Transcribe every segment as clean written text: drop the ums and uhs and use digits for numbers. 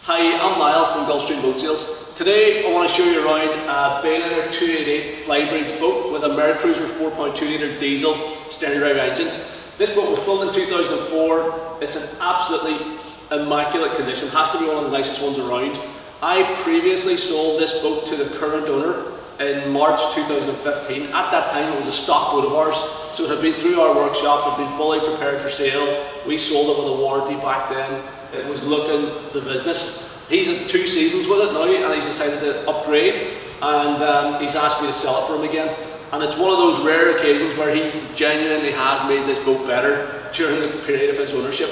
Hi, I'm Niall from Gulfstream Boat Sales. Today I want to show you around a Bayliner 288 flybridge boat with a Mercruiser 4.2 litre diesel stern drive engine. This boat was built in 2004. It's in absolutely immaculate condition, has to be one of the nicest ones around. I previously sold this boat to the current owner in March 2015. At that time it was a stock boat of ours, so it had been through our workshop, it had been fully prepared for sale. We sold it with a warranty back then. It was looking the business. He's had 2 seasons with it now and he's decided to upgrade, and he's asked me to sell it for him again. And it's one of those rare occasions where he genuinely has made this boat better during the period of his ownership.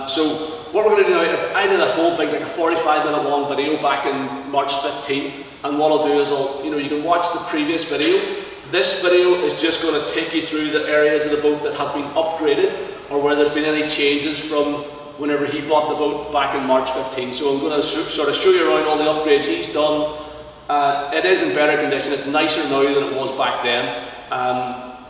So what we're going to do now, I did a whole big, like a 45-minute long video back in March 15, and what I'll do is you can watch the previous video. This video is just going to take you through the areas of the boat that have been upgraded or where there's been any changes from whenever he bought the boat back in March 15. So I'm going to sort of show you around all the upgrades he's done. It is in better condition, it's nicer now than it was back then.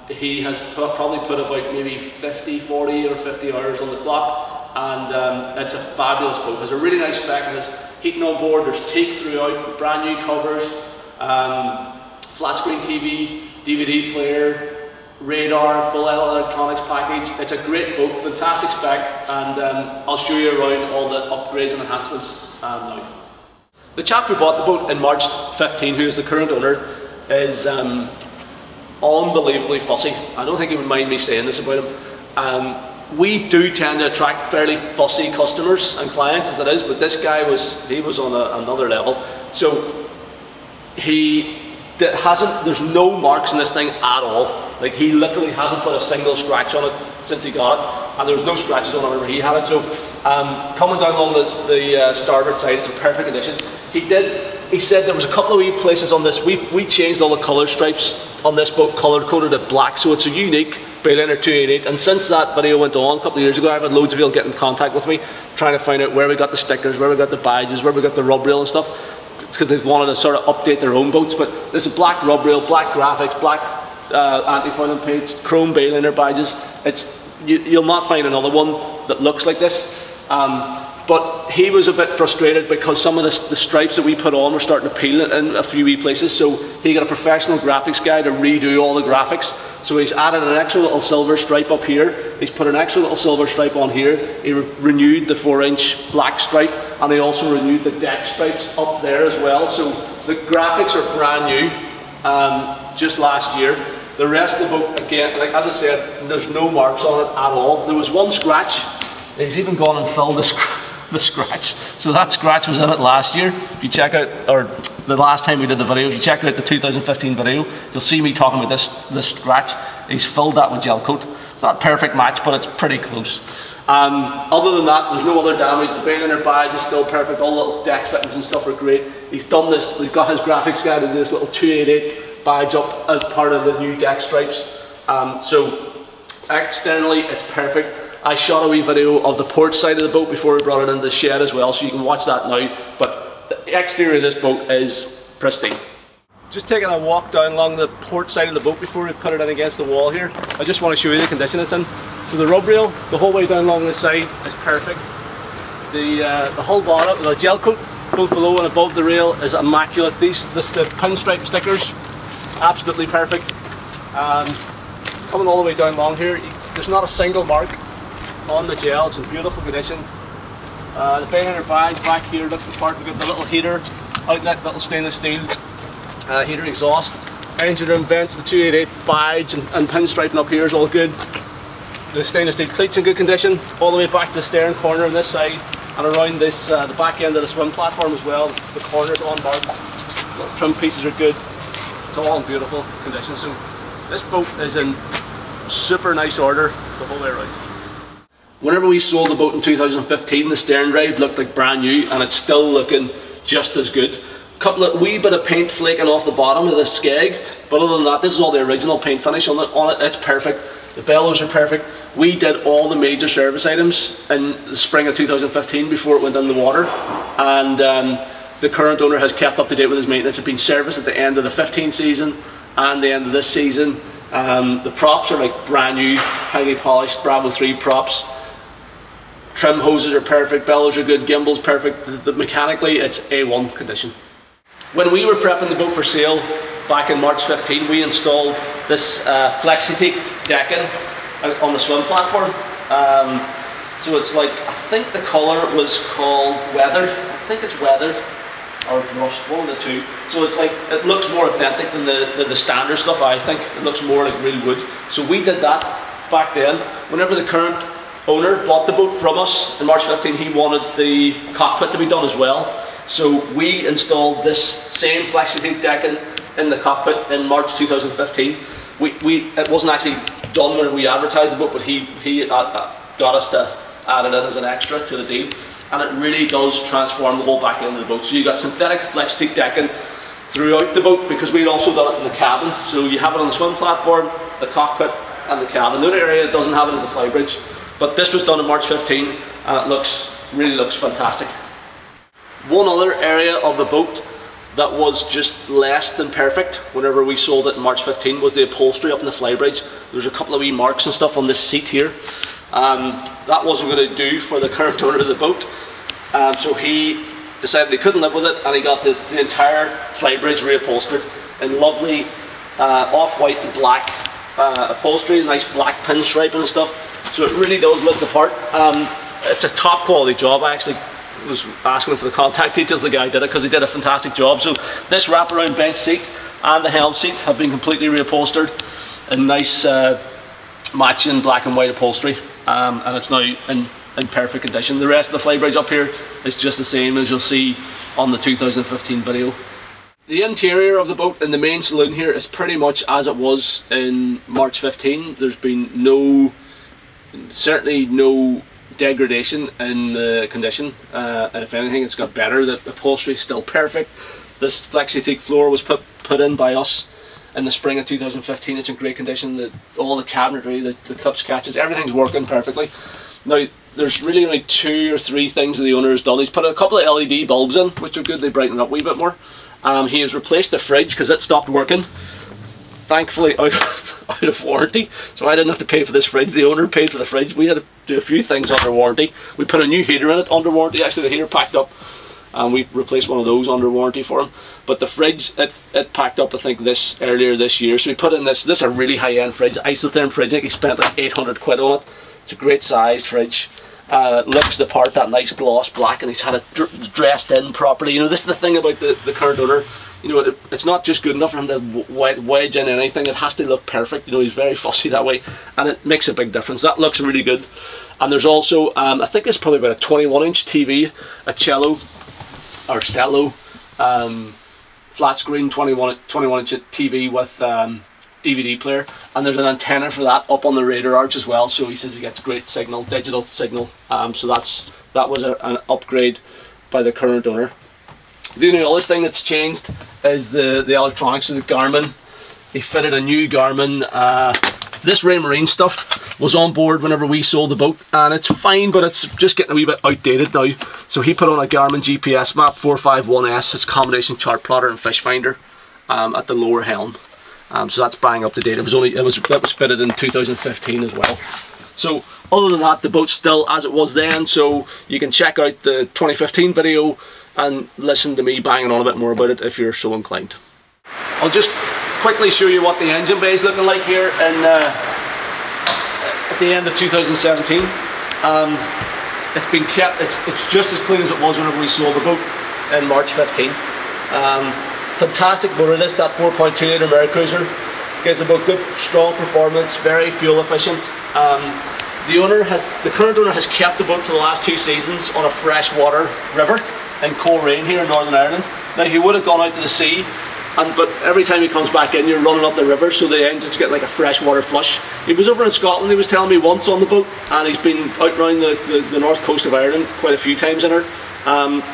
He has probably put about maybe 40 or 50 hours on the clock, and it's a fabulous boat. It has a really nice spec, it has heating on board, there's teak throughout, brand new covers, flat screen TV, DVD player, radar, full electronics package. It's a great boat, fantastic spec, and I'll show you around all the upgrades and enhancements now. The chap who bought the boat in March 15, who is the current owner, is unbelievably fussy. I don't think he would mind me saying this about him. We do tend to attract fairly fussy customers and clients as it is, but this guy was on another level. So there's no marks in this thing at all. Like, he literally hasn't put a single scratch on it since he got it, and there was no scratches on it whenever he had it. So coming down along the starboard side, it's in perfect condition. He said there was a couple of wee places on this. We changed all the colour stripes on this boat, colour coded it black, so it's a unique Bayliner 288. And since that video went on a couple of years ago, I've had loads of people get in contact with me trying to find out where we got the stickers, where we got the badges, where we got the rub rail and stuff, because they've wanted to sort of update their own boats. But this is black rub rail, black graphics, black anti-fouling paints, chrome Bayliner badges. You'll not find another one that looks like this. But he was a bit frustrated because some of the stripes that we put on were starting to peel in a few wee places, so he got a professional graphics guy to redo all the graphics. So he's added an extra little silver stripe up here, he's put an extra little silver stripe on here, he renewed the 4-inch black stripe, and he also renewed the deck stripes up there as well. So the graphics are brand new, just last year. The rest of the boat, again, like as I said, there's no marks on it at all. There was one scratch. He's even gone and filled the scratch. So that scratch was in it last year. If you check out, or the last time we did the video, if you check out the 2015 video, you'll see me talking about this scratch. He's filled that with gel coat. It's not a perfect match, but it's pretty close. Other than that, there's no other damage. The Bayliner badge is still perfect. All the little deck fittings and stuff are great. He's done this, he's got his graphics guy to do this little 288 badge up as part of the new deck stripes. So externally, it's perfect. I shot a wee video of the port side of the boat before we brought it into the shed as well, so you can watch that now. But the exterior of this boat is pristine. Just taking a walk down along the port side of the boat before we put it in against the wall here. I just want to show you the condition it's in. So the rub rail, the whole way down along this side is perfect. The whole bottom, the gel coat, both below and above the rail, is immaculate. The pinstripe stickers, absolutely perfect. Coming all the way down along here, there's not a single mark on the gel. It's in beautiful condition. The Bayliner badge back here looks the part. We've got the little heater outlet, little stainless steel heater exhaust. Engine room vents, the 288 badge and pinstriping up here is all good. The stainless steel cleats in good condition, all the way back to the stern corner on this side and around this the back end of the swim platform as well. The corners on board, little trim pieces are good. It's all in beautiful condition. So this boat is in super nice order the whole way around. Whenever we sold the boat in 2015, the stern drive looked like brand new, and it's still looking just as good. Wee bit of paint flaking off the bottom of the skeg, but other than that, this is all the original paint finish on it. It's perfect. The bellows are perfect. We did all the major service items in the spring of 2015 before it went in the water, and the current owner has kept up to date with his maintenance. It's been serviced at the end of the 15 season and the end of this season. The props are like brand new, highly polished Bravo 3 props. trim hoses are perfect, bellows are good, gimbal's perfect. Mechanically, it's A1 condition. When we were prepping the boat for sale back in March 15, we installed this flexi-teak decking on the swim platform. So it's like, I think the colour was called weathered. I think it's weathered or brushed, one of the two. So it's like, it looks more authentic than the standard stuff. I think it looks more like real wood. So we did that back then. Whenever the current owner bought the boat from us in March 15, he wanted the cockpit to be done as well. So we installed this same flexi-teak decking in the cockpit in March 2015. It wasn't actually done when we advertised the boat, but he got us to add it in as an extra to the deal, and it really does transform the whole back end of the boat. So you got synthetic flexi-teak decking throughout the boat, because we'd also done it in the cabin. So you have it on the swim platform, the cockpit, and the cabin. The only area that doesn't have it is the flybridge, but this was done in March 15, and it really looks fantastic. One other area of the boat that was just less than perfect whenever we sold it in March 15 was the upholstery up in the flybridge. There's a couple of wee marks and stuff on this seat here. That wasn't going to do for the current owner of the boat, so he decided he couldn't live with it, and he got the entire flybridge reupholstered in lovely off-white and black upholstery, nice black pinstripe and stuff, so it really does look the part. It's a top quality job. I actually was asking for the contact details of the guy who did it, because he did a fantastic job. So this wraparound bench seat and the helm seat have been completely reupholstered in nice matching black and white upholstery, and it's now in perfect condition. The rest of the flybridge up here is just the same as you'll see on the 2015 video. The interior of the boat in the main saloon here is pretty much as it was in March 15. There's been certainly no degradation in the condition, and if anything it's got better. The upholstery is still perfect. This flexi-teak floor was put in by us in the spring of 2015. It's in great condition. All the cabinetry, the clips, catches, everything's working perfectly. Now there's really only 2 or 3 things that the owner has done. He's put a couple of LED bulbs in, which are good. They brighten it up a wee bit more. He has replaced the fridge because it stopped working, thankfully out of warranty, so I didn't have to pay for this fridge. The owner paid for the fridge. We had to do a few things under warranty. We put a new heater in it under warranty. Actually, the heater packed up, and we replaced one of those under warranty for him. But the fridge, it packed up, I think, earlier this year. So we put in this is a really high-end fridge, isotherm fridge. I think he spent like 800 quid on it. It's a great sized fridge. It looks the part, that nice gloss black, and he's had it dressed in properly. You know, this is the thing about the current owner. You know, it's not just good enough for him to wedge in anything. It has to look perfect. You know, he's very fussy that way, and it makes a big difference. That looks really good. And there's also, I think it's probably about a 21-inch TV, a cello flat screen 21-inch TV with DVD player, and there's an antenna for that up on the radar arch as well. So he says he gets great signal, digital signal. So that was an upgrade by the current owner. The only other thing that's changed is the electronics. So the Garmin, he fitted a new Garmin. This Ray Marine stuff was on board whenever we sold the boat, and it's fine, but it's just getting a wee bit outdated now. So he put on a Garmin GPS map 451S. It's combination chart plotter and fish finder at the lower helm. So that's bang up to date. That was fitted in 2015 as well. So other than that, the boat's still as it was then. So you can check out the 2015 video and listen to me banging on a bit more about it if you're so inclined. I'll just quickly show you what the engine bay is looking like here at the end of 2017. It's been kept, it's just as clean as it was whenever we sold the boat in March 15. Fantastic motor this, that 4.2 litre Merrycruiser. Gives the boat good, strong performance, very fuel efficient. The current owner has kept the boat for the last 2 seasons on a freshwater river in Coleraine here in Northern Ireland. Now he would have gone out to the sea, but every time he comes back in, you're running up the river, so the engine's get like a freshwater flush. He was over in Scotland, he was telling me, once on the boat, and he's been out around the north coast of Ireland quite a few times in her.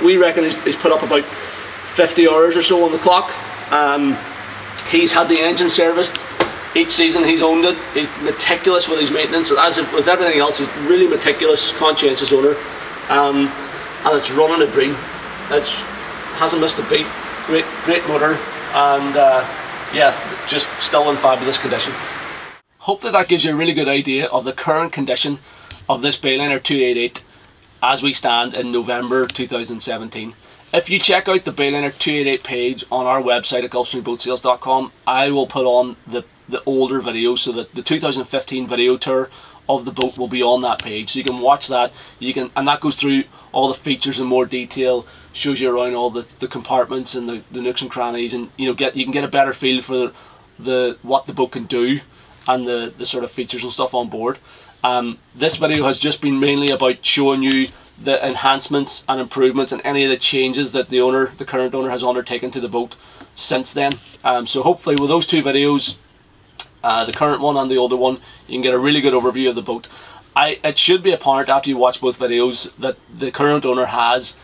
We reckon he's put up about 50 hours or so on the clock. He's had the engine serviced each season. He's owned it. He's meticulous with his maintenance, as with everything else. He's really meticulous, conscientious owner, and it's running a dream. It hasn't missed a beat. Great motor, and yeah, just still in fabulous condition. Hopefully that gives you a really good idea of the current condition of this Bayliner 288 as we stand in November 2017. If you check out the Bayliner 288 page on our website at gulfstreamboatsales.com, I will put on the older videos, so that the 2015 video tour of the boat will be on that page, so you can watch that. And that goes through all the features in more detail, shows you around all the compartments and the nooks and crannies, and you can get a better feel for what the boat can do and the sort of features and stuff on board. This video has just been mainly about showing you the enhancements and improvements and any of the changes that the current owner has undertaken to the boat since then. So hopefully with those two videos, the current one and the older one, you can get a really good overview of the boat. It should be apparent after you watch both videos that the current owner has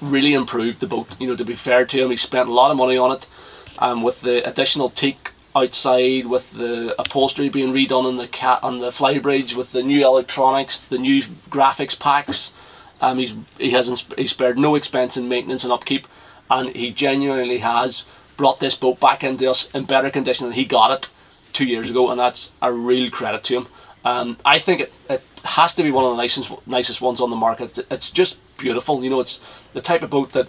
really improved the boat. To be fair to him, he spent a lot of money on it, with the additional teak outside, with the upholstery being redone on the flybridge, with the new electronics, the new graphics packs. He's spared no expense in maintenance and upkeep, and he genuinely has brought this boat back into us in better condition than he got it 2 years ago, and that's a real credit to him. I think it has to be one of the nicest ones on the market. It's just beautiful. It's the type of boat that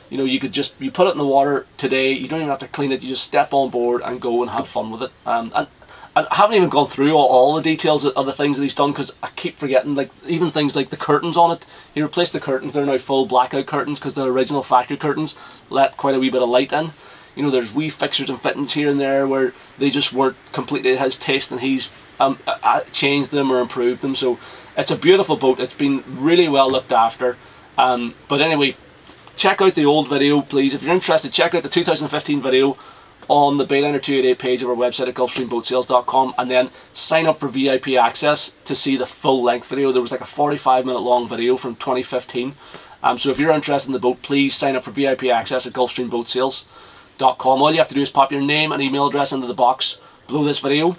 you put it in the water today, you don't even have to clean it, you just step on board and go and have fun with it. And I haven't even gone through all the details of the things that he's done, because I keep forgetting, like even things like the curtains on it. He replaced the curtains. They're now full blackout curtains, because the original factory curtains let quite a wee bit of light in. There's wee fixtures and fittings here and there where they just weren't completely his taste, and he's changed them or improved them. So it's a beautiful boat. It's been really well looked after. But anyway, check out the old video, please. If you're interested, check out the 2015 video on the Bayliner 288 page of our website at gulfstreamboatsales.com, and then sign up for VIP access to see the full length video. There was like a 45-minute long video from 2015. So if you're interested in the boat, please sign up for VIP access at gulfstreamboatsales.com. All you have to do is pop your name and email address into the box below this video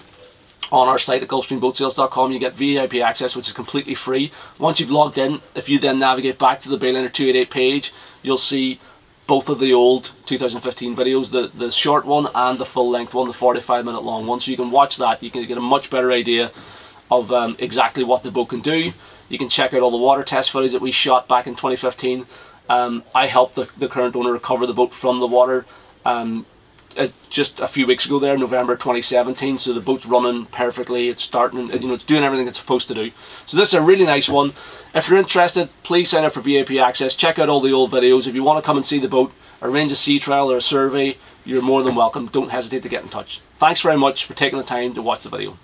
on our site at gulfstreamboatsales.com. You get VIP access, which is completely free. Once you've logged in, if you then navigate back to the Bayliner 288 page, you'll see both of the old 2015 videos, the short one and the full length one, the 45-minute long one. So you can watch that. You can get a much better idea of exactly what the boat can do. You can check out all the water test footage that we shot back in 2015. I helped the current owner recover the boat from the water just a few weeks ago there, November 2017. So the boat's running perfectly. It's starting, it's doing everything it's supposed to do. So this is a really nice one. If you're interested, please sign up for VIP access. Check out all the old videos. If you want to come and see the boat, arrange a sea trial or a survey, you're more than welcome. Don't hesitate to get in touch. Thanks very much for taking the time to watch the video.